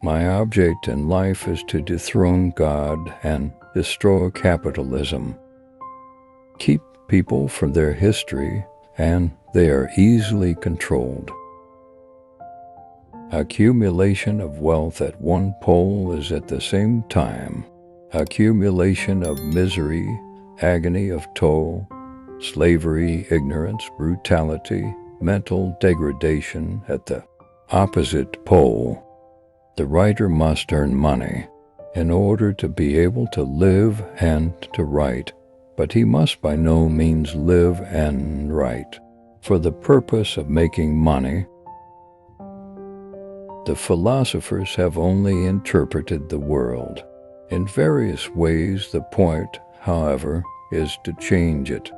My object in life is to dethrone God and destroy capitalism. Keep people from their history, and they are easily controlled. Accumulation of wealth at one pole is at the same time accumulation of misery, agony of toil, slavery, ignorance, brutality, mental degradation at the opposite pole. The writer must earn money in order to be able to live and to write, but he must by no means live and write for the purpose of making money. The philosophers have only interpreted the world in various ways. The point, however, is to change it.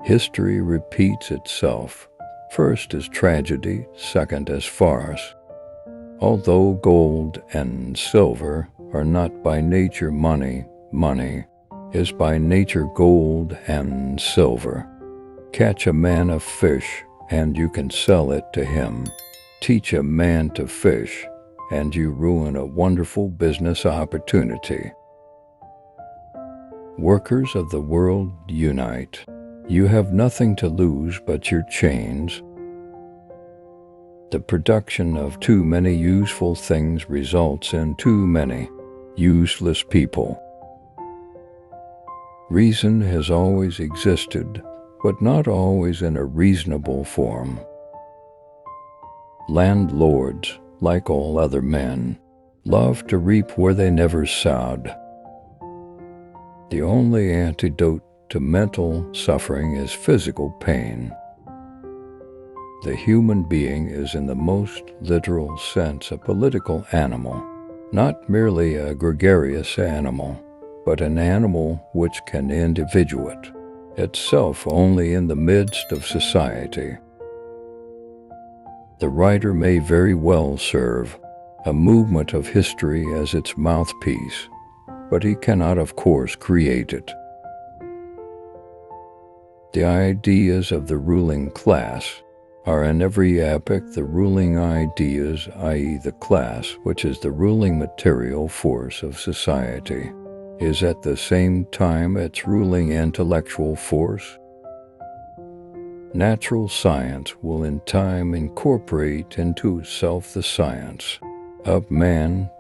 History repeats itself, first as tragedy, second as farce. Although gold and silver are not by nature money, money is by nature gold and silver. Catch a man a fish, and you can sell it to him. Teach a man to fish, and you ruin a wonderful business opportunity. Workers of the world, unite. You have nothing to lose but your chains. The production of too many useful things results in too many useless people. Reason has always existed, but not always in a reasonable form. Landlords, like all other men, love to reap where they never sowed. The only antidote to mental suffering is physical pain. The human being is in the most literal sense a political animal, not merely a gregarious animal, but an animal which can individuate itself only in the midst of society. The writer may very well serve a movement of history as its mouthpiece, but he cannot, of course, create it. The ideas of the ruling class are in every epoch the ruling ideas, i.e. the class, which is the ruling material force of society, is at the same time its ruling intellectual force. Natural science will in time incorporate into itself the science of man,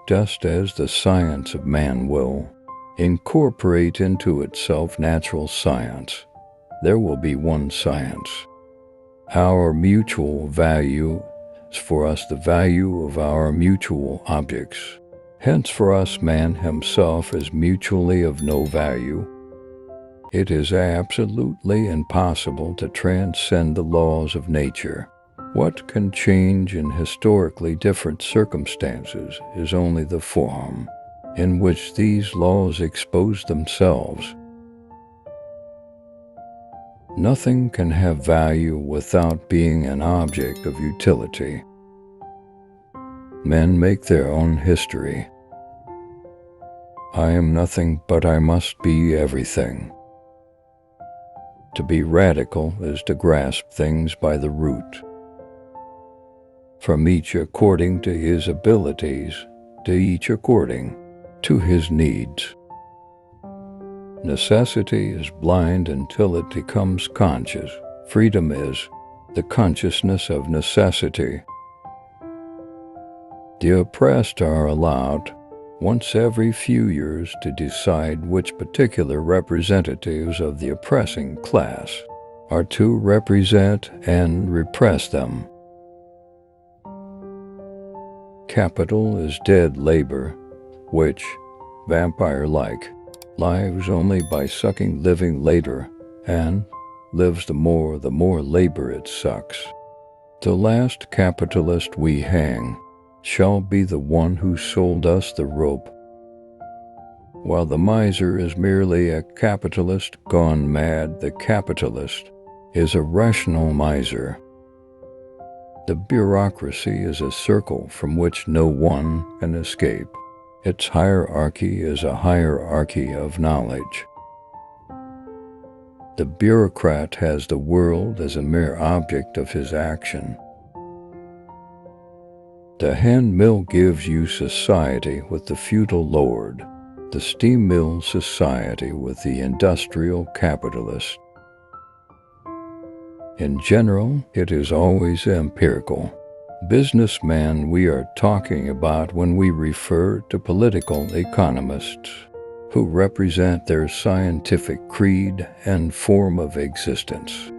just as the science of man will incorporate into itself natural science. There will be one science. Our mutual value is for us the value of our mutual objects. Hence for us man himself is mutually of no value. It is absolutely impossible to transcend the laws of nature. What can change in historically different circumstances is only the form in which these laws expose themselves. Nothing can have value without being an object of utility. Men make their own history. I am nothing, but I must be everything. To be radical is to grasp things by the root. From each according to his abilities, to each according to his needs. Necessity is blind until it becomes conscious. Freedom is the consciousness of necessity. The oppressed are allowed, once every few years, to decide which particular representatives of the oppressing class are to represent and repress them. Capital is dead labor, which, vampire-like, lives only by sucking living later, and lives the more labor it sucks. The last capitalist we hang shall be the one who sold us the rope. While the miser is merely a capitalist gone mad, the capitalist is a rational miser. The bureaucracy is a circle from which no one can escape. Its hierarchy is a hierarchy of knowledge. The bureaucrat has the world as a mere object of his action. The hand mill gives you society with the feudal lord, the steam mill society with the industrial capitalist. In general, it is always empirical. Businessman we are talking about when we refer to political economists, who represent their scientific creed and form of existence.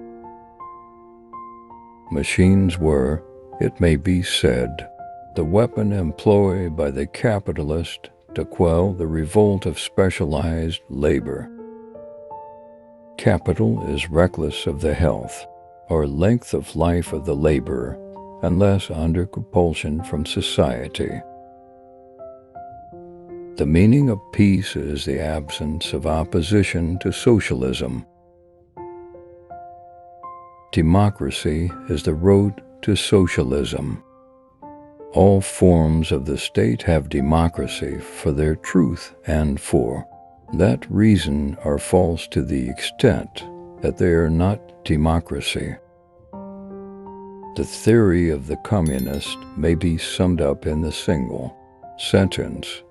Machines were, it may be said, the weapon employed by the capitalist to quell the revolt of specialized labor. Capital is reckless of the health or length of life of the laborer unless under compulsion from society. The meaning of peace is the absence of opposition to socialism. Democracy is the road to socialism. All forms of the state have democracy for their truth and for that reason are false to the extent that they are not democracy. The theory of the communist may be summed up in the single sentence,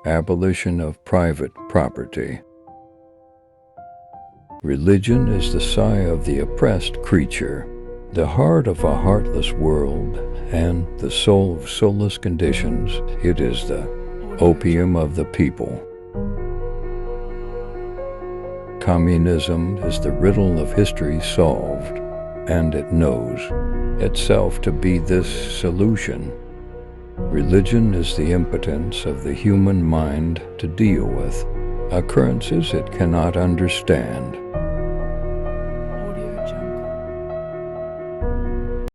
abolition of private property. Religion is the sigh of the oppressed creature, the heart of a heartless world, and the soul of soulless conditions. It is the opium of the people. Communism is the riddle of history solved, and it knows itself to be this solution. Religion is the impotence of the human mind to deal with occurrences it cannot understand.